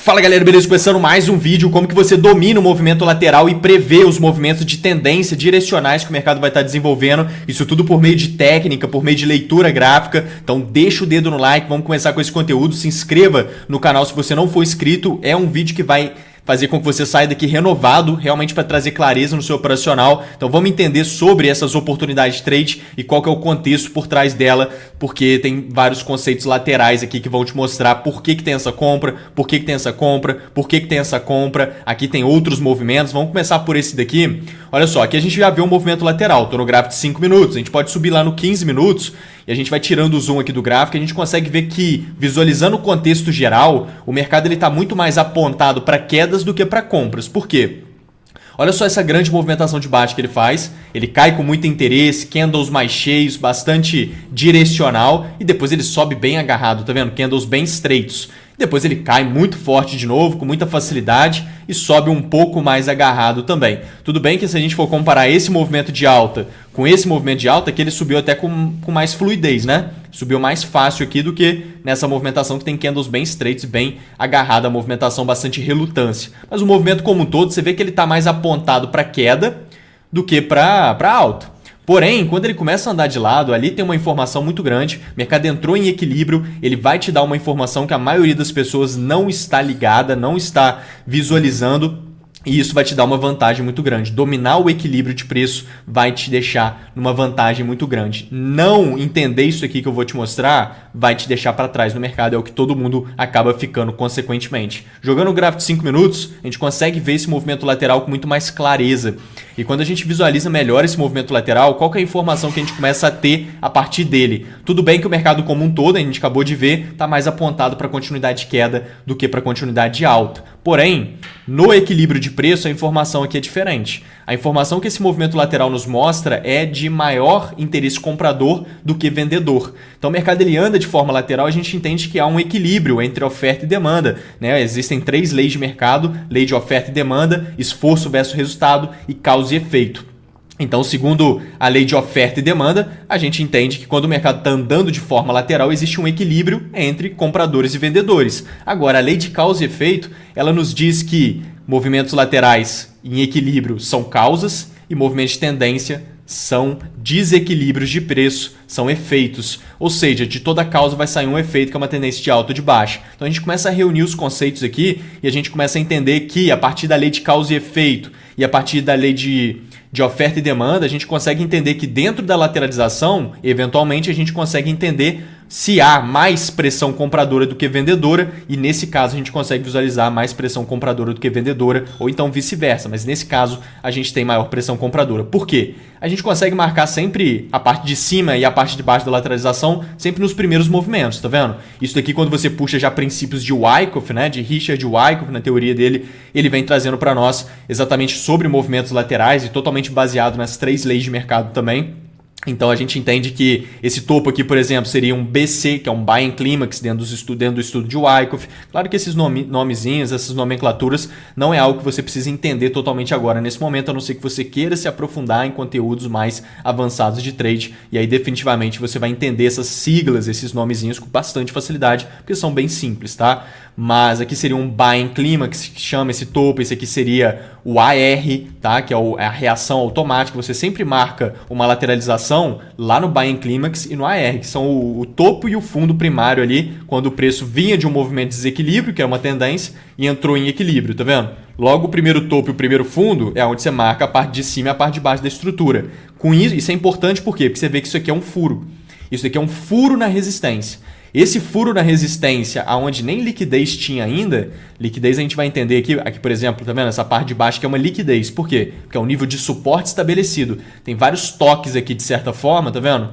Fala galera, beleza? Começando mais um vídeo, como que você domina o movimento lateral e prevê os movimentos de tendência direcionais que o mercado vai estar desenvolvendo. Isso tudo por meio de técnica, por meio de leitura gráfica. Então deixa o dedo no like, vamos começar com esse conteúdo. Se inscreva no canal se você não for inscrito. É um vídeo que vai fazer com que você saia daqui renovado, realmente para trazer clareza no seu operacional. Então vamos entender sobre essas oportunidades de trade e qual que é o contexto por trás dela, porque tem vários conceitos laterais aqui que vão te mostrar por que tem essa compra, por que tem essa compra, por que tem essa compra. Aqui tem outros movimentos, vamos começar por esse daqui. Olha só, aqui a gente já vê um movimento lateral, estou no gráfico de 5 minutos, a gente pode subir lá no 15 minutos, e a gente vai tirando o zoom aqui do gráfico e a gente consegue ver que, visualizando o contexto geral, o mercado está muito mais apontado para quedas do que para compras. Por quê? Olha só essa grande movimentação de baixa que ele faz. Ele cai com muito interesse, candles mais cheios, bastante direcional, e depois ele sobe bem agarrado, tá vendo? Candles bem estreitos. Depois ele cai muito forte de novo, com muita facilidade, e sobe um pouco mais agarrado também. Tudo bem que se a gente for comparar esse movimento de alta com esse movimento de alta, que ele subiu até com mais fluidez, né? Subiu mais fácil aqui do que nessa movimentação que tem candles bem estreitos, bem agarrada, a movimentação bastante relutância. Mas o movimento como um todo, você vê que ele está mais apontado para queda do que para alta. Porém, quando ele começa a andar de lado, ali tem uma informação muito grande, o mercado entrou em equilíbrio, ele vai te dar uma informação que a maioria das pessoas não está ligada, não está visualizando, e isso vai te dar uma vantagem muito grande. Dominar o equilíbrio de preço vai te deixar numa vantagem muito grande. Não entender isso aqui que eu vou te mostrar vai te deixar para trás no mercado. É o que todo mundo acaba ficando consequentemente. Jogando o gráfico de 5 minutos, a gente consegue ver esse movimento lateral com muito mais clareza. E quando a gente visualiza melhor esse movimento lateral, qual que é a informação que a gente começa a ter a partir dele? Tudo bem que o mercado como um todo, a gente acabou de ver, está mais apontado para continuidade de queda do que para continuidade de alta. Porém, no equilíbrio de preço, a informação aqui é diferente. A informação que esse movimento lateral nos mostra é de maior interesse comprador do que vendedor. Então o mercado ele anda de forma lateral, a gente entende que há um equilíbrio entre oferta e demanda, né? Existem 3 leis de mercado: lei de oferta e demanda, esforço versus resultado e causa e efeito. Então, segundo a lei de oferta e demanda, a gente entende que quando o mercado está andando de forma lateral, existe um equilíbrio entre compradores e vendedores. Agora, a lei de causa e efeito, ela nos diz que movimentos laterais em equilíbrio são causas e movimentos de tendência são desequilíbrios de preço, são efeitos. Ou seja, de toda causa vai sair um efeito que é uma tendência de alta ou de baixa. Então a gente começa a reunir os conceitos aqui e a gente começa a entender que a partir da lei de causa e efeito e a partir da lei de oferta e demanda, a gente consegue entender que dentro da lateralização, eventualmente a gente consegue entender se há mais pressão compradora do que vendedora, e nesse caso a gente consegue visualizar mais pressão compradora do que vendedora, ou então vice-versa, mas nesse caso a gente tem maior pressão compradora. Por quê? A gente consegue marcar sempre a parte de cima e a parte de baixo da lateralização sempre nos primeiros movimentos, tá vendo? Isso daqui, quando você puxa já princípios de Wyckoff, né, de Richard Wyckoff, na teoria dele, ele vem trazendo para nós exatamente sobre movimentos laterais e totalmente baseado nas 3 leis de mercado também. Então a gente entende que esse topo aqui, por exemplo, seria um BC, que é um Buying Climax dentro do estudo de Wyckoff. Claro que esses nomezinhos, essas nomenclaturas, não é algo que você precisa entender totalmente agora nesse momento, a não ser que você queira se aprofundar em conteúdos mais avançados de trade. E aí definitivamente você vai entender essas siglas, esses nomezinhos com bastante facilidade, porque são bem simples, tá? Mas aqui seria um Buying Climax, que chama esse topo. Esse aqui seria o AR, tá? Que é a reação automática. Você sempre marca uma lateralização lá no Buying Climax e no AR, que são o topo e o fundo primário ali, quando o preço vinha de um movimento de desequilíbrio, que é uma tendência, e entrou em equilíbrio, tá vendo? Logo, o primeiro topo e o primeiro fundo é onde você marca a parte de cima e a parte de baixo da estrutura. Com isso é importante por quê? Porque você vê que isso aqui é um furo. Isso aqui é um furo na resistência. Esse furo na resistência, aonde nem liquidez tinha ainda, liquidez a gente vai entender aqui por exemplo, tá vendo? Essa parte de baixo que é uma liquidez. Por quê? Porque é um nível de suporte estabelecido. Tem vários toques aqui de certa forma, tá vendo?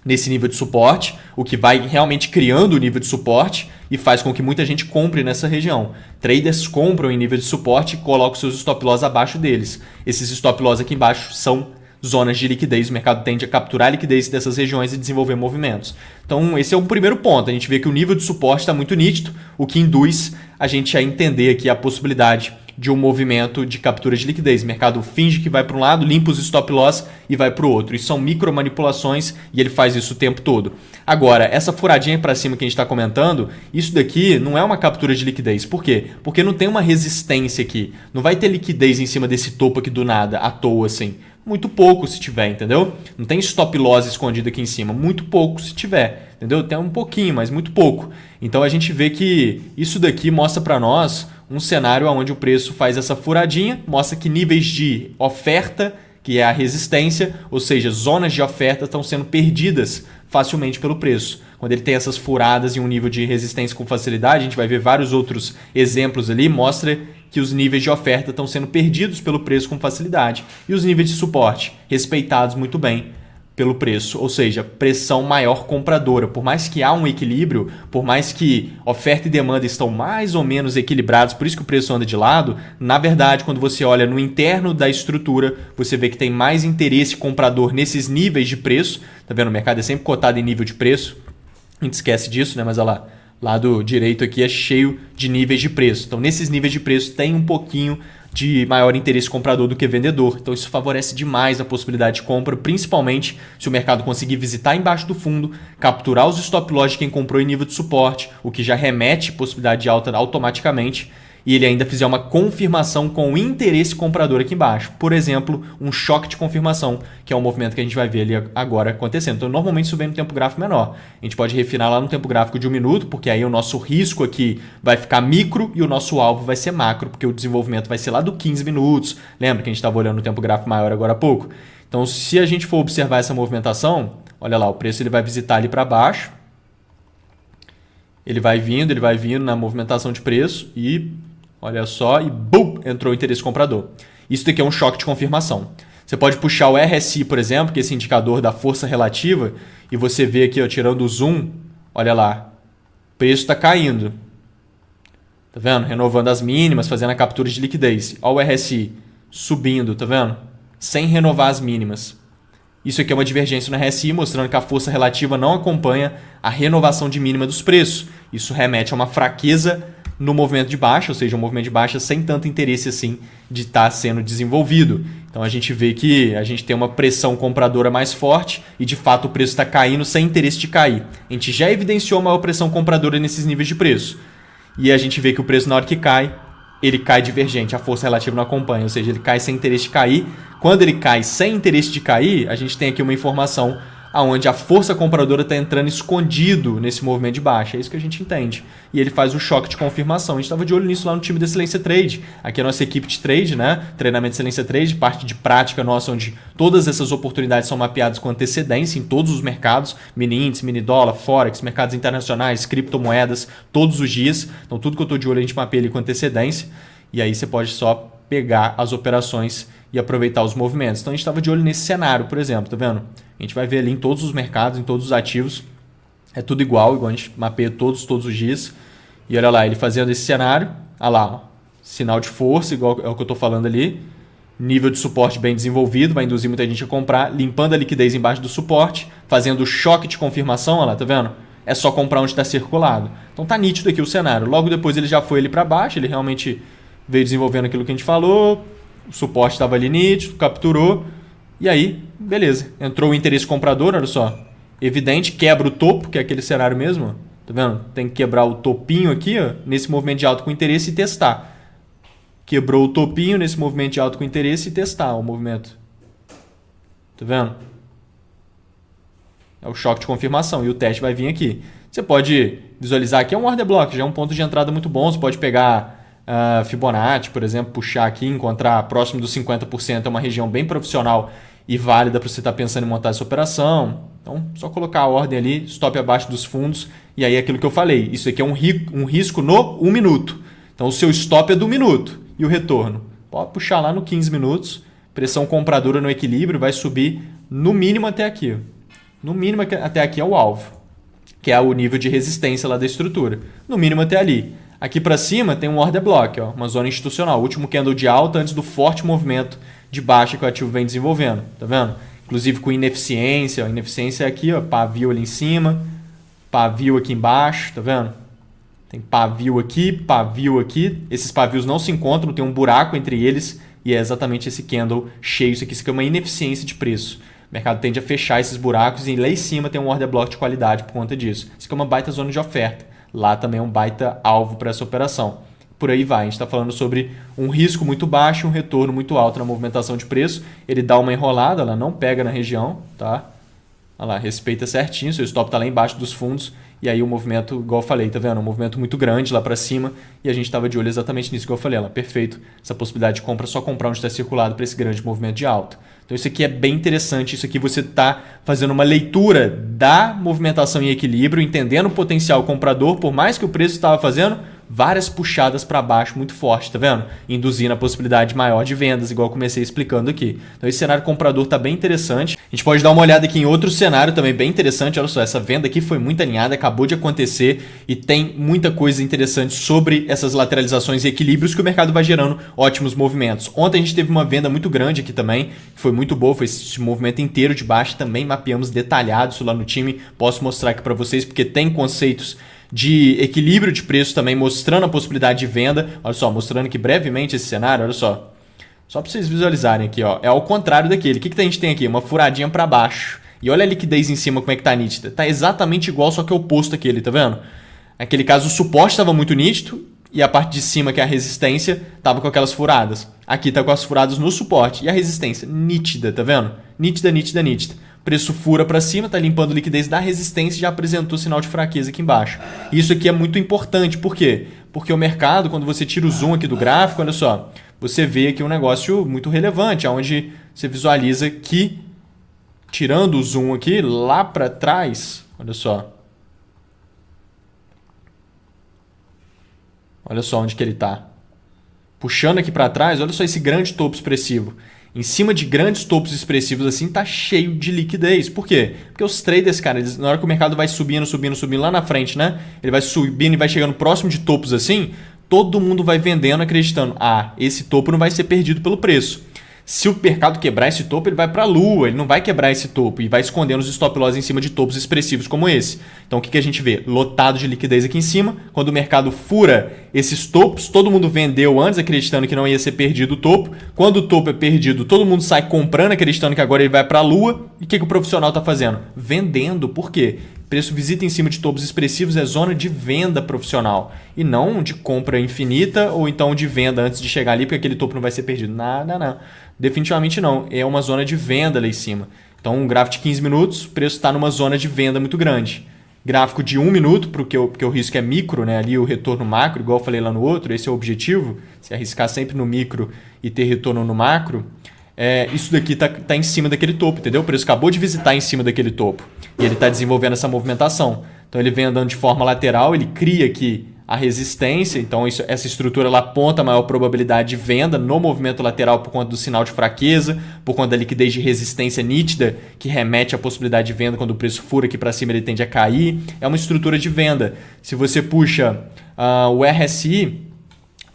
Nesse nível de suporte, o que vai realmente criando o nível de suporte e faz com que muita gente compre nessa região. Traders compram em nível de suporte e colocam seus stop loss abaixo deles. Esses stop loss aqui embaixo são zonas de liquidez, o mercado tende a capturar a liquidez dessas regiões e desenvolver movimentos. Então esse é um primeiro ponto, a gente vê que o nível de suporte está muito nítido, o que induz a gente a entender aqui a possibilidade de um movimento de captura de liquidez. O mercado finge que vai para um lado, limpa os stop loss e vai para o outro. Isso são micro manipulações e ele faz isso o tempo todo. Agora, essa furadinha para cima que a gente está comentando, isso daqui não é uma captura de liquidez. Por quê? Porque não tem uma resistência aqui. Não vai ter liquidez em cima desse topo aqui do nada, à toa assim. Muito pouco se tiver, entendeu? Não tem stop loss escondido aqui em cima. Muito pouco se tiver, entendeu? Tem um pouquinho, mas muito pouco. Então a gente vê que isso daqui mostra para nós um cenário onde o preço faz essa furadinha, mostra que níveis de oferta, que é a resistência, ou seja, zonas de oferta estão sendo perdidas facilmente pelo preço. Quando ele tem essas furadas em um nível de resistência com facilidade, a gente vai ver vários outros exemplos ali, mostra que os níveis de oferta estão sendo perdidos pelo preço com facilidade. E os níveis de suporte, respeitados muito bem pelo preço, ou seja, pressão maior compradora. Por mais que há um equilíbrio, por mais que oferta e demanda estão mais ou menos equilibrados, por isso que o preço anda de lado, na verdade, quando você olha no interno da estrutura, você vê que tem mais interesse comprador nesses níveis de preço. Tá vendo? O mercado é sempre cotado em nível de preço. A gente esquece disso, né? Mas olha lá, lado direito aqui é cheio de níveis de preço. Então, nesses níveis de preço tem um pouquinho de maior interesse comprador do que vendedor. Então isso favorece demais a possibilidade de compra, principalmente se o mercado conseguir visitar embaixo do fundo, capturar os stop loss de quem comprou em nível de suporte, o que já remete possibilidade de alta automaticamente, e ele ainda fizer uma confirmação com o interesse comprador aqui embaixo. Por exemplo, um choque de confirmação, que é um movimento que a gente vai ver ali agora acontecendo. Então, normalmente isso vem no tempo gráfico menor. A gente pode refinar lá no tempo gráfico de 1 minuto, porque aí o nosso risco aqui vai ficar micro e o nosso alvo vai ser macro, porque o desenvolvimento vai ser lá do 15 minutos. Lembra que a gente estava olhando no tempo gráfico maior agora há pouco? Então, se a gente for observar essa movimentação, olha lá, o preço ele vai visitar ali para baixo. Ele vai vindo na movimentação de preço e... olha só, e bum, entrou o interesse comprador. Isso daqui é um choque de confirmação. Você pode puxar o RSI, por exemplo, que é esse indicador da força relativa, e você vê aqui, ó, tirando o zoom, olha lá, o preço está caindo. Tá vendo? Renovando as mínimas, fazendo a captura de liquidez. Olha o RSI subindo, tá vendo? Sem renovar as mínimas. Isso aqui é uma divergência no RSI, mostrando que a força relativa não acompanha a renovação de mínima dos preços. Isso remete a uma fraqueza no movimento de baixa, ou seja, um movimento de baixa sem tanto interesse assim de estar sendo desenvolvido. Então a gente vê que a gente tem uma pressão compradora mais forte e de fato o preço está caindo sem interesse de cair. A gente já evidenciou maior pressão compradora nesses níveis de preço. E a gente vê que o preço na hora que cai, ele cai divergente, a força relativa não acompanha, ou seja, ele cai sem interesse de cair. Quando ele cai sem interesse de cair, a gente tem aqui uma informação onde a força compradora está entrando escondido nesse movimento de baixa. É isso que a gente entende. E ele faz o choque de confirmação. A gente estava de olho nisso lá no time da Excelência Trade. Aqui é a nossa equipe de trade, né? Treinamento de Excelência Trade, parte de prática nossa, onde todas essas oportunidades são mapeadas com antecedência em todos os mercados, mini índice, mini dólar, forex, mercados internacionais, criptomoedas, todos os dias. Então tudo que eu estou de olho a gente mapeia ali com antecedência. E aí você pode só pegar as operações e aproveitar os movimentos. Então a gente estava de olho nesse cenário, por exemplo, tá vendo? A gente vai ver ali em todos os mercados, em todos os ativos. É tudo igual a gente mapeia todos os dias. E olha lá, ele fazendo esse cenário. Olha lá, ó, sinal de força, igual é o que eu estou falando ali. Nível de suporte bem desenvolvido, vai induzir muita gente a comprar. Limpando a liquidez embaixo do suporte, fazendo o choque de confirmação, olha lá, tá vendo? É só comprar onde está circulado. Então tá nítido aqui o cenário. Logo depois ele já foi ali para baixo, ele realmente veio desenvolvendo aquilo que a gente falou. O suporte estava ali nítido, capturou. E aí, beleza. Entrou o interesse comprador, olha só. Evidente, quebra o topo, que é aquele cenário mesmo. Ó. Tá vendo? Tem que quebrar o topinho aqui, ó, nesse movimento de alto com interesse e testar. Quebrou o topinho nesse movimento de alto com interesse e testar o movimento. Tá vendo? É o choque de confirmação. E o teste vai vir aqui. Você pode visualizar aqui, é um order block, já é um ponto de entrada muito bom. Você pode pegar Fibonacci, por exemplo, puxar aqui, encontrar próximo dos 50%, é uma região bem profissional e válida para você estar pensando em montar essa operação. Então, só colocar a ordem ali, stop abaixo dos fundos, e aí é aquilo que eu falei. Isso aqui é um risco no 1 minuto. Então, o seu stop é do minuto e o retorno. Pode puxar lá no 15 minutos, pressão compradora no equilíbrio, vai subir no mínimo até aqui. No mínimo até aqui é o alvo, que é o nível de resistência lá da estrutura. No mínimo até ali. Aqui para cima tem um order block, ó, uma zona institucional. O último candle de alta antes do forte movimento de baixa que o ativo vem desenvolvendo. Tá vendo? Inclusive com ineficiência. Ó, ineficiência é aqui, ó, pavio ali em cima, pavio aqui embaixo. Tá vendo? Tem pavio aqui. Esses pavios não se encontram, tem um buraco entre eles e é exatamente esse candle cheio. Isso aqui é uma ineficiência de preço. O mercado tende a fechar esses buracos e lá em cima tem um order block de qualidade por conta disso. Isso aqui é uma baita zona de oferta. Lá também é um baita alvo para essa operação. Por aí vai. A gente está falando sobre um risco muito baixo e um retorno muito alto na movimentação de preço. Ele dá uma enrolada, ela não pega na região, tá? Olha lá, respeita certinho, seu stop está lá embaixo dos fundos. E aí o movimento, igual eu falei, tá vendo? Um movimento muito grande lá para cima e a gente estava de olho exatamente nisso que eu falei. Ela, perfeito, essa possibilidade de compra, só comprar onde está circulado para esse grande movimento de alta. Então isso aqui é bem interessante, isso aqui você está fazendo uma leitura da movimentação em equilíbrio, entendendo o potencial comprador, por mais que o preço estava fazendo várias puxadas para baixo muito forte, tá vendo? Induzindo a possibilidade maior de vendas, igual eu comecei explicando aqui. Então esse cenário comprador está bem interessante. A gente pode dar uma olhada aqui em outro cenário também bem interessante. Olha só, essa venda aqui foi muito alinhada, acabou de acontecer e tem muita coisa interessante sobre essas lateralizações e equilíbrios que o mercado vai gerando ótimos movimentos. Ontem a gente teve uma venda muito grande aqui também, que foi muito boa, foi esse movimento inteiro de baixo, também mapeamos detalhado isso lá no time. Posso mostrar aqui para vocês porque tem conceitos de equilíbrio de preço também, mostrando a possibilidade de venda. Olha só, mostrando aqui brevemente esse cenário, olha só. Só para vocês visualizarem aqui, ó. É ao contrário daquele. O que a gente tem aqui? Uma furadinha para baixo. E olha a liquidez em cima como é que tá nítida. Tá exatamente igual, só que é oposto àquele, tá vendo? Naquele caso o suporte estava muito nítido e a parte de cima, que é a resistência, tava com aquelas furadas. Aqui tá com as furadas no suporte e a resistência nítida, tá vendo? Nítida, nítida, nítida. Preço fura para cima, tá limpando liquidez da resistência e já apresentou sinal de fraqueza aqui embaixo. Isso aqui é muito importante, por quê? Porque o mercado, quando você tira o zoom aqui do gráfico, olha só, você vê aqui um negócio muito relevante, onde você visualiza que, tirando o zoom aqui, lá para trás, olha só. Olha só onde que ele está. Puxando aqui para trás, olha só esse grande topo expressivo. Em cima de grandes topos expressivos assim, tá cheio de liquidez. Por quê? Porque os traders, cara, eles, na hora que o mercado vai subindo lá na frente, né? Ele vai subindo e vai chegando próximo de topos assim, todo mundo vai vendendo acreditando, esse topo não vai ser perdido pelo preço. Se o mercado quebrar esse topo, ele vai para a lua, ele não vai quebrar esse topo e vai escondendo os stop loss em cima de topos expressivos como esse. Então o que a gente vê? Lotado de liquidez aqui em cima. Quando o mercado fura esses topos, todo mundo vendeu antes acreditando que não ia ser perdido o topo. Quando o topo é perdido, todo mundo sai comprando acreditando que agora ele vai para a lua. E o que o profissional está fazendo? Vendendo. Por quê? Preço visita em cima de topos expressivos é zona de venda profissional e não de compra infinita ou então de venda antes de chegar ali porque aquele topo não vai ser perdido. Não. Definitivamente não. É uma zona de venda lá em cima. Então um gráfico de 15 minutos, o preço está numa zona de venda muito grande. Gráfico de 1 minuto, porque o risco é micro, né? Ali o retorno macro, igual eu falei lá no outro, esse é o objetivo, se arriscar sempre no micro e ter retorno no macro. Isso daqui tá em cima daquele topo, entendeu? O preço acabou de visitar em cima daquele topo e ele está desenvolvendo essa movimentação. Então ele vem andando de forma lateral, ele cria aqui a resistência, então essa estrutura ela aponta a maior probabilidade de venda no movimento lateral por conta do sinal de fraqueza, por conta da liquidez de resistência nítida que remete à possibilidade de venda. Quando o preço fura aqui para cima ele tende a cair, é uma estrutura de venda. Se você puxa o RSI,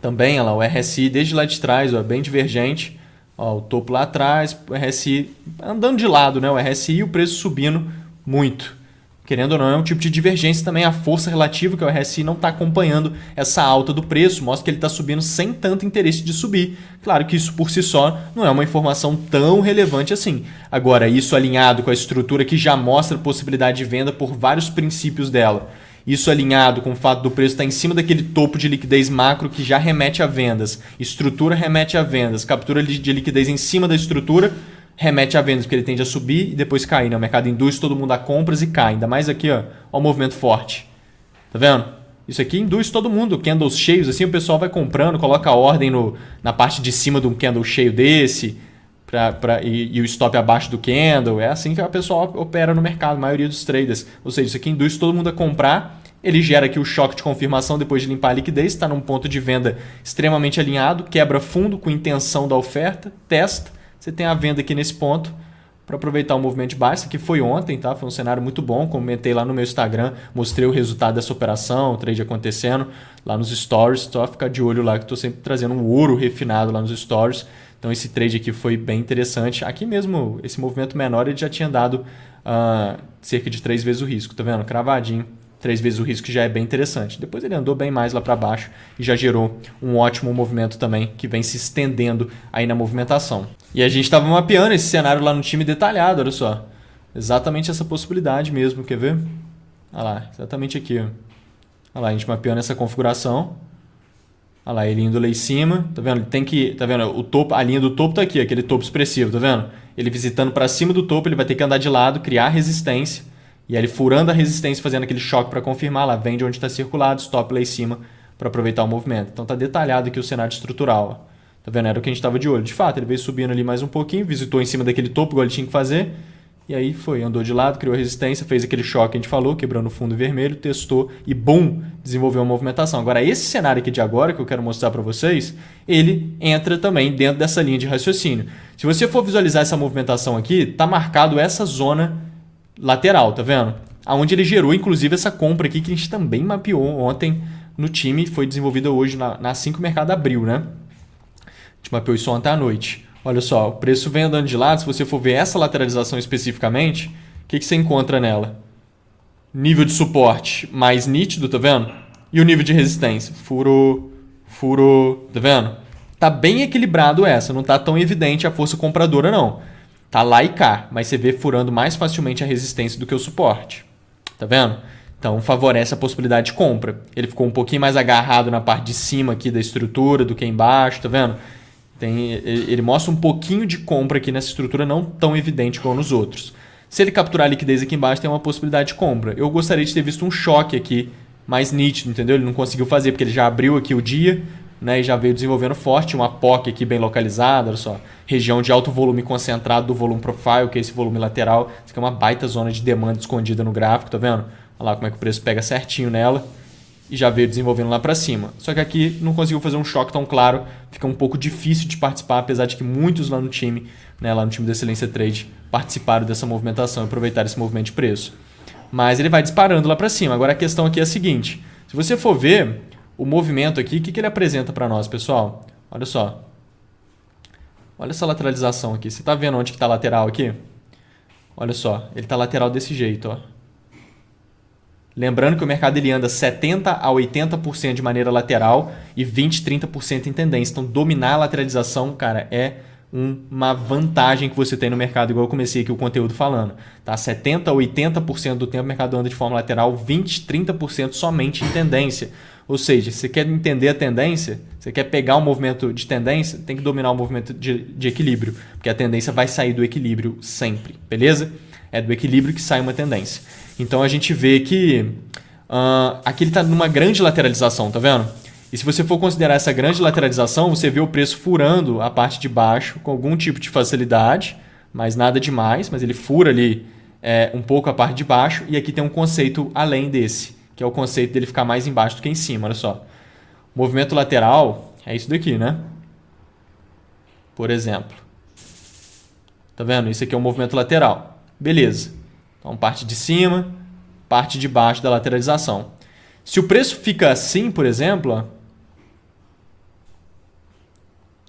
também olha lá, o RSI desde lá de trás, ó, bem divergente. Ó, o topo lá atrás, o RSI andando de lado, né? O RSI e o preço subindo muito. Querendo ou não, é um tipo de divergência também. A força relativa, que o RSI não está acompanhando essa alta do preço, mostra que ele está subindo sem tanto interesse de subir. Claro que isso por si só não é uma informação tão relevante assim. Agora, isso alinhado com a estrutura que já mostra a possibilidade de venda por vários princípios dela. Isso alinhado com o fato do preço estar em cima daquele topo de liquidez macro que já remete a vendas. Estrutura remete a vendas. Captura de liquidez em cima da estrutura remete a vendas, porque ele tende a subir e depois cair. Né? O mercado induz todo mundo a compras e cai. Ainda mais aqui, ó o movimento forte. Tá vendo? Isso aqui induz todo mundo. Candles cheios, assim o pessoal vai comprando, coloca a ordem na parte de cima de um candle cheio desse e o stop abaixo do candle. É assim que a pessoa opera no mercado, a maioria dos traders. Ou seja, isso aqui induz todo mundo a comprar. Ele gera aqui o choque de confirmação depois de limpar a liquidez, está num ponto de venda extremamente alinhado, quebra fundo com intenção da oferta, testa. Você tem a venda aqui nesse ponto para aproveitar o movimento de baixa. Isso aqui foi ontem, tá? Foi um cenário muito bom. Comentei lá no meu Instagram, mostrei o resultado dessa operação, o trade acontecendo lá nos stories. Só ficar de olho lá que estou sempre trazendo um ouro refinado lá nos stories. Então esse trade aqui foi bem interessante. Aqui mesmo, esse movimento menor ele já tinha dado cerca de 3 vezes o risco. Tá vendo? Cravadinho. 3 vezes o risco já é bem interessante. Depois ele andou bem mais lá para baixo e já gerou um ótimo movimento também, que vem se estendendo aí na movimentação. E a gente estava mapeando esse cenário lá no time detalhado, olha só. Exatamente essa possibilidade mesmo, quer ver? Olha lá, exatamente aqui. Ó. Olha lá, a gente mapeando essa configuração. Olha lá, ele indo lá em cima, tá vendo? Ele tem que, tá vendo? O topo, a linha do topo tá aqui, aquele topo expressivo, tá vendo? Ele visitando para cima do topo, ele vai ter que andar de lado, criar resistência, e aí ele furando a resistência, fazendo aquele choque para confirmar, lá vem de onde está circulado, stop lá em cima para aproveitar o movimento. Então tá detalhado aqui o cenário estrutural, ó. Tá vendo? Era o que a gente estava de olho. De fato, ele veio subindo ali mais um pouquinho, visitou em cima daquele topo, igual ele tinha que fazer, e aí foi, andou de lado, criou resistência, fez aquele choque que a gente falou, quebrando o fundo vermelho, testou e, bum, desenvolveu uma movimentação. Agora, esse cenário aqui de agora, que eu quero mostrar para vocês, ele entra também dentro dessa linha de raciocínio. Se você for visualizar essa movimentação aqui, tá marcado essa zona lateral, tá vendo? Onde ele gerou, inclusive, essa compra aqui que a gente também mapeou ontem no time, foi desenvolvida hoje assim que o mercado abriu, né? A gente mapeou isso ontem à noite. Olha só, o preço vem andando de lado. Se você for ver essa lateralização especificamente, o que você encontra nela? Nível de suporte mais nítido, tá vendo? E o nível de resistência? Furou, tá vendo? Tá bem equilibrado essa, não tá tão evidente a força compradora não. Tá lá e cá, mas você vê furando mais facilmente a resistência do que o suporte. Tá vendo? Então favorece a possibilidade de compra. Ele ficou um pouquinho mais agarrado na parte de cima aqui da estrutura do que embaixo, tá vendo? Ele mostra um pouquinho de compra aqui nessa estrutura, não tão evidente como nos outros. Se ele capturar a liquidez aqui embaixo, tem uma possibilidade de compra. Eu gostaria de ter visto um choque aqui mais nítido, entendeu? Ele não conseguiu fazer, porque ele já abriu aqui o dia, né, e já veio desenvolvendo forte, uma POC aqui bem localizada, olha só. Região de alto volume concentrado do volume profile, que é esse volume lateral. Isso aqui é uma baita zona de demanda escondida no gráfico, tá vendo? Olha lá como é que o preço pega certinho nela. E já veio desenvolvendo lá para cima. Só que aqui não conseguiu fazer um choque tão claro, fica um pouco difícil de participar, apesar de que muitos lá no time, né, lá no time da Excelência Trade, participaram dessa movimentação e aproveitaram esse movimento de preço. Mas ele vai disparando lá para cima. Agora a questão aqui é a seguinte, se você for ver o movimento aqui, o que ele apresenta para nós, pessoal? Olha só. Olha essa lateralização aqui. Você está vendo onde que está a lateral aqui? Olha só, ele está lateral desse jeito, ó. Lembrando que o mercado ele anda 70% a 80% de maneira lateral e 20%, 30% em tendência. Então, dominar a lateralização, cara, é uma vantagem que você tem no mercado, igual eu comecei aqui o conteúdo falando. Tá? 70% a 80% do tempo o mercado anda de forma lateral, 20%, 30% somente em tendência. Ou seja, se você quer entender a tendência, você quer pegar um movimento de tendência, tem que dominar o movimento de equilíbrio, porque a tendência vai sair do equilíbrio sempre, beleza? É do equilíbrio que sai uma tendência. Então a gente vê que aqui ele está numa grande lateralização, tá vendo? E se você for considerar essa grande lateralização, você vê o preço furando a parte de baixo com algum tipo de facilidade, mas nada demais, mas ele fura ali um pouco a parte de baixo, e aqui tem um conceito além desse, que é o conceito dele ficar mais embaixo do que em cima, olha só. O movimento lateral é isso daqui, né? Por exemplo. Tá vendo? Isso aqui é um movimento lateral. Beleza. Então, parte de cima, parte de baixo da lateralização. Se o preço fica assim, por exemplo, ó,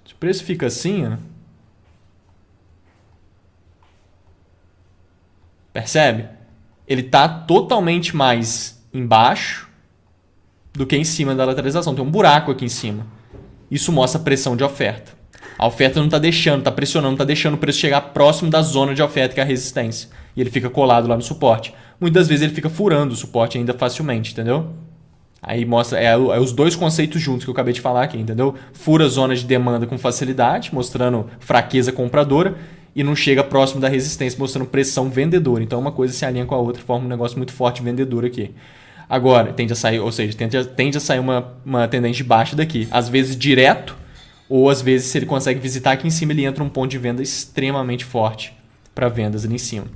se o preço fica assim, ó, percebe? Ele está totalmente mais embaixo do que em cima da lateralização. Tem um buraco aqui em cima. Isso mostra pressão de oferta. A oferta não está deixando, está pressionando, está deixando o preço chegar próximo da zona de oferta, que é a resistência. E ele fica colado lá no suporte. Muitas vezes ele fica furando o suporte ainda facilmente, entendeu? Aí mostra os dois conceitos juntos que eu acabei de falar aqui, entendeu? Fura a zona de demanda com facilidade, mostrando fraqueza compradora, e não chega próximo da resistência, mostrando pressão vendedora. Então uma coisa se alinha com a outra, forma um negócio muito forte vendedor aqui. Agora, tende a sair, ou seja, tende a sair uma tendência de baixa daqui. Às vezes direto, ou às vezes se ele consegue visitar aqui em cima, ele entra um ponto de venda extremamente forte para vendas ali em cima.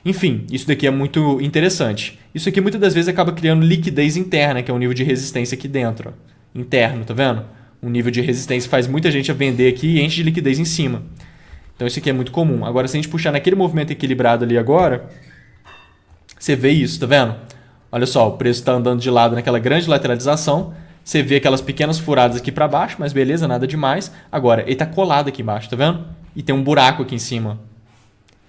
Enfim, isso daqui é muito interessante. Isso aqui muitas das vezes acaba criando liquidez interna, que é um nível de resistência aqui dentro. Ó. Interno, tá vendo? Um nível de resistência faz muita gente a vender aqui e enche de liquidez em cima. Então isso aqui é muito comum. Agora, se a gente puxar naquele movimento equilibrado ali agora, você vê isso, tá vendo? Olha só, o preço está andando de lado naquela grande lateralização. Você vê aquelas pequenas furadas aqui para baixo, mas beleza, nada demais. Agora, ele está colado aqui embaixo, tá vendo? E tem um buraco aqui em cima.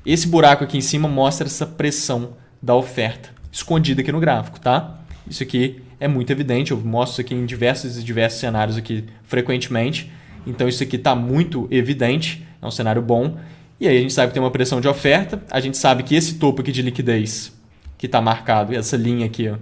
Esse buraco aqui em cima mostra essa pressão da oferta, escondida aqui no gráfico, tá? Isso aqui é muito evidente, eu mostro isso aqui em diversos cenários aqui frequentemente. Então isso aqui está muito evidente, é um cenário bom. E aí a gente sabe que tem uma pressão de oferta, a gente sabe que esse topo aqui de liquidez, que está marcado, essa linha aqui, ó,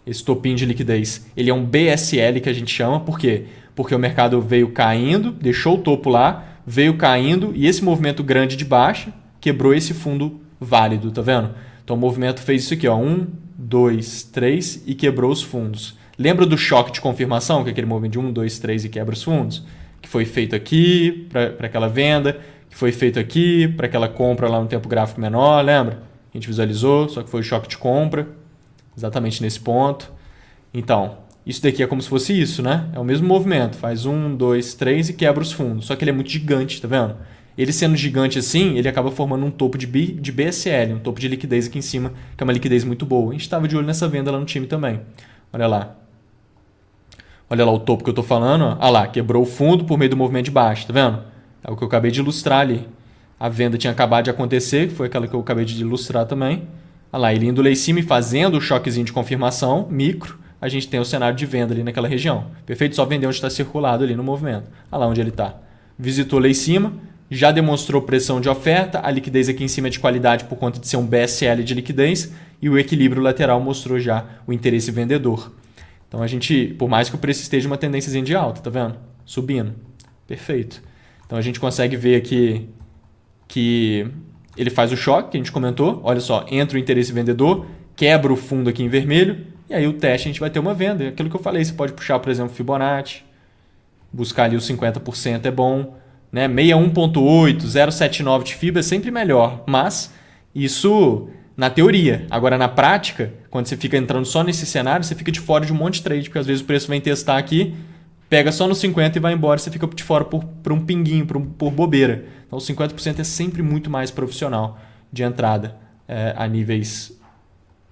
esse topinho de liquidez, ele é um BSL que a gente chama, por quê? Porque o mercado veio caindo, deixou o topo lá, veio caindo e esse movimento grande de baixa quebrou esse fundo válido, tá vendo? Então o movimento fez isso aqui, ó, 1, 2, 3 e quebrou os fundos. Lembra do choque de confirmação, que é aquele movimento de 1, 2, 3 e quebra os fundos? Que foi feito aqui para aquela venda, que foi feito aqui para aquela compra lá no tempo gráfico menor, lembra? A gente visualizou, só que foi o choque de compra, exatamente nesse ponto. Então, isso daqui é como se fosse isso, né? É o mesmo movimento, faz 1, 2, 3 e quebra os fundos, só que ele é muito gigante, tá vendo? Ele sendo gigante assim, ele acaba formando um topo de BSL, um topo de liquidez aqui em cima, que é uma liquidez muito boa. A gente estava de olho nessa venda lá no time também. Olha lá. Olha lá o topo que eu estou falando. Ó. Olha lá, quebrou o fundo por meio do movimento de baixo, tá vendo? É o que eu acabei de ilustrar ali. A venda tinha acabado de acontecer, que foi aquela que eu acabei de ilustrar também. Olha lá, ele indo lá em cima e fazendo o choquezinho de confirmação, micro, a gente tem o cenário de venda ali naquela região. Perfeito? Só vender onde está circulado ali no movimento. Olha lá onde ele está. Visitou lá em cima, já demonstrou pressão de oferta, a liquidez aqui em cima é de qualidade por conta de ser um BSL de liquidez e o equilíbrio lateral mostrou já o interesse vendedor. Então a gente, por mais que o preço esteja uma tendência de alta, tá vendo? Subindo. Perfeito. Então a gente consegue ver aqui que ele faz o choque, que a gente comentou. Olha só, entra o interesse vendedor, quebra o fundo aqui em vermelho e aí o teste a gente vai ter uma venda. Aquilo que eu falei, você pode puxar, por exemplo, Fibonacci, buscar ali os 50% é bom. Né? 61.8, 0,79 de FIBA é sempre melhor, mas isso na teoria. Agora na prática, quando você fica entrando só nesse cenário, você fica de fora de um monte de trade, porque às vezes o preço vem testar aqui, pega só no 50 e vai embora, você fica de fora por um pinguinho, por bobeira. Então 50% é sempre muito mais profissional de entrada a níveis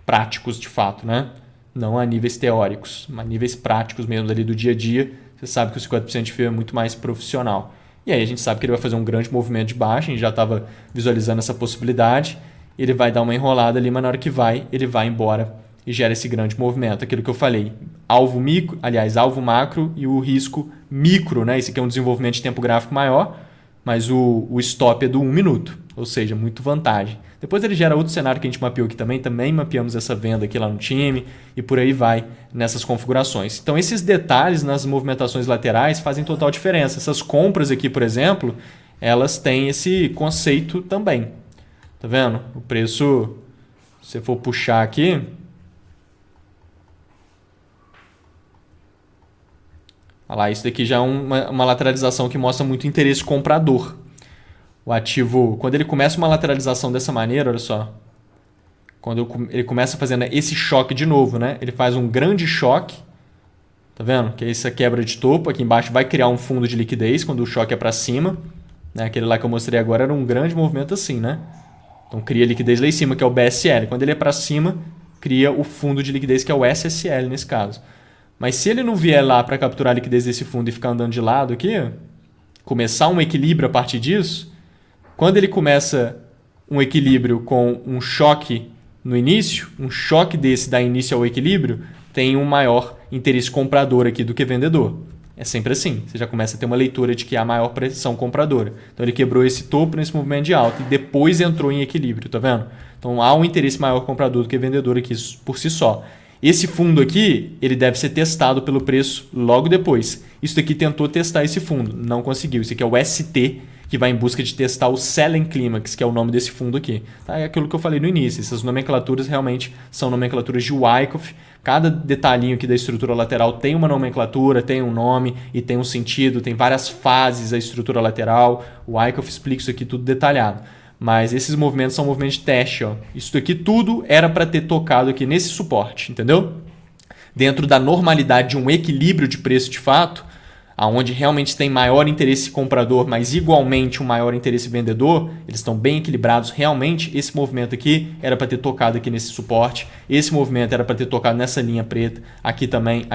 práticos de fato, né? Não a níveis teóricos, mas a níveis práticos mesmo ali do dia a dia, você sabe que o 50% de FIBA é muito mais profissional. E aí a gente sabe que ele vai fazer um grande movimento de baixa, a gente já estava visualizando essa possibilidade. Ele vai dar uma enrolada ali, mas na hora que ele vai embora e gera esse grande movimento. Aquilo que eu falei, alvo macro e o risco micro, né? Esse aqui é um desenvolvimento de tempo gráfico maior, mas o stop é do 1 minuto, ou seja, muito vantagem. Depois ele gera outro cenário que a gente mapeou aqui também mapeamos essa venda aqui lá no time e por aí vai nessas configurações. Então esses detalhes nas movimentações laterais fazem total diferença. Essas compras aqui, por exemplo, elas têm esse conceito também. Tá vendo? O preço, se você for puxar aqui, olha lá, isso daqui já é uma lateralização que mostra muito interesse comprador. O ativo, quando ele começa uma lateralização dessa maneira, olha só, quando ele começa fazendo esse choque de novo, né? Ele faz um grande choque, tá vendo? Que é essa quebra de topo, aqui embaixo vai criar um fundo de liquidez quando o choque é para cima, né? Aquele lá que eu mostrei agora era um grande movimento assim, né? Então cria liquidez lá em cima, que é o BSL. Quando ele é para cima, cria o fundo de liquidez, que é o SSL nesse caso. Mas se ele não vier lá para capturar a liquidez desse fundo e ficar andando de lado aqui, começar um equilíbrio a partir disso, quando ele começa um equilíbrio com um choque no início, um choque desse dá início ao equilíbrio, tem um maior interesse comprador aqui do que vendedor. É sempre assim. Você já começa a ter uma leitura de que há maior pressão compradora. Então ele quebrou esse topo nesse movimento de alta e depois entrou em equilíbrio, tá vendo? Então há um interesse maior comprador do que vendedor aqui por si só. Esse fundo aqui, ele deve ser testado pelo preço logo depois. Isso daqui tentou testar esse fundo, não conseguiu. Isso aqui é o ST, que vai em busca de testar o Selling Climax, que é o nome desse fundo aqui. Tá? É aquilo que eu falei no início. Essas nomenclaturas realmente são nomenclaturas de Wyckoff. Cada detalhinho aqui da estrutura lateral tem uma nomenclatura, tem um nome e tem um sentido, tem várias fases da estrutura lateral. O Wyckoff explica isso aqui tudo detalhado. Mas esses movimentos são movimentos de teste. Ó. Isso aqui tudo era para ter tocado aqui nesse suporte, entendeu? Dentro da normalidade de um equilíbrio de preço de fato, aonde realmente tem maior interesse comprador, mas igualmente um maior interesse vendedor, eles estão bem equilibrados. Realmente, esse movimento aqui era para ter tocado aqui nesse suporte, esse movimento era para ter tocado nessa linha preta, aqui também,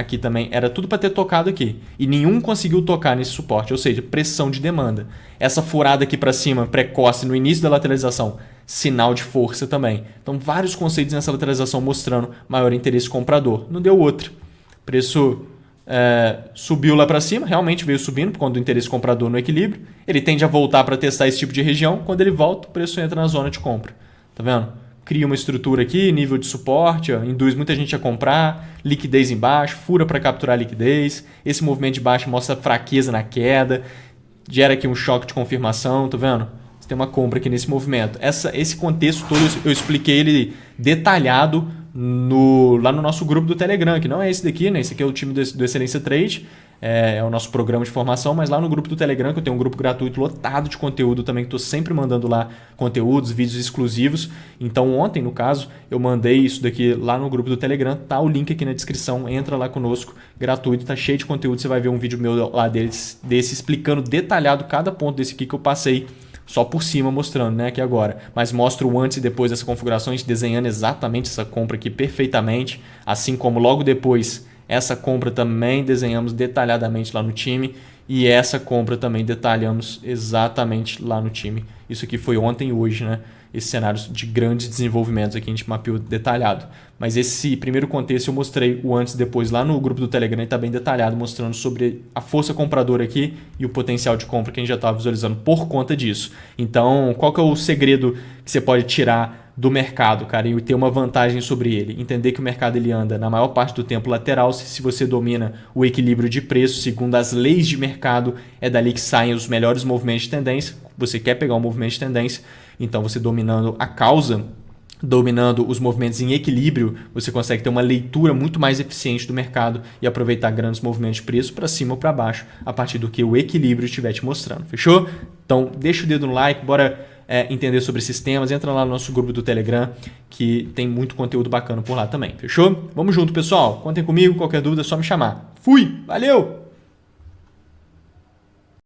era tudo para ter tocado aqui. E nenhum conseguiu tocar nesse suporte, ou seja, pressão de demanda. Essa furada aqui para cima, precoce, no início da lateralização, sinal de força também. Então, vários conceitos nessa lateralização mostrando maior interesse comprador. Não deu outra. Preço subiu lá para cima, realmente veio subindo por conta do interesse comprador no equilíbrio. Ele tende a voltar para testar esse tipo de região. Quando ele volta, o preço entra na zona de compra. Tá vendo? Cria uma estrutura aqui, nível de suporte, ó, induz muita gente a comprar, liquidez embaixo, fura para capturar liquidez. Esse movimento de baixo mostra fraqueza na queda, gera aqui um choque de confirmação, tá vendo? Você tem uma compra aqui nesse movimento. Esse contexto todo eu expliquei ele detalhado lá no nosso grupo do Telegram, que não é esse daqui, né? Esse aqui é o time do Excelência Trade, é o nosso programa de formação, mas lá no grupo do Telegram, que eu tenho um grupo gratuito lotado de conteúdo também, que estou sempre mandando lá conteúdos, vídeos exclusivos. Então ontem, no caso, eu mandei isso daqui lá no grupo do Telegram, tá o link aqui na descrição, entra lá conosco, gratuito, tá cheio de conteúdo, você vai ver um vídeo meu lá desse explicando detalhado cada ponto desse aqui que eu passei, só por cima mostrando, né, aqui agora. Mas mostra o antes e depois dessa configuração, a gente desenhando exatamente essa compra aqui perfeitamente, assim como logo depois essa compra também desenhamos detalhadamente lá no time e essa compra também detalhamos exatamente lá no time. Isso aqui foi ontem e hoje, né? Esses cenários de grandes desenvolvimentos aqui a gente mapeou detalhado. Mas esse primeiro contexto eu mostrei o antes e depois lá no grupo do Telegram, está bem detalhado, mostrando sobre a força compradora aqui e o potencial de compra que a gente já estava visualizando por conta disso. Então, qual que é o segredo que você pode tirar do mercado, cara, e ter uma vantagem sobre ele? Entender que o mercado ele anda na maior parte do tempo lateral. Se você domina o equilíbrio de preço, segundo as leis de mercado, é dali que saem os melhores movimentos de tendência. Você quer pegar um movimento de tendência, então você dominando a causa, dominando os movimentos em equilíbrio, você consegue ter uma leitura muito mais eficiente do mercado e aproveitar grandes movimentos de preço para cima ou para baixo, a partir do que o equilíbrio estiver te mostrando. Fechou? Então deixa o dedo no like, bora entender sobre esses temas. Entra lá no nosso grupo do Telegram, que tem muito conteúdo bacana por lá também. Fechou? Vamos junto, pessoal. Contem comigo, qualquer dúvida é só me chamar. Fui! Valeu!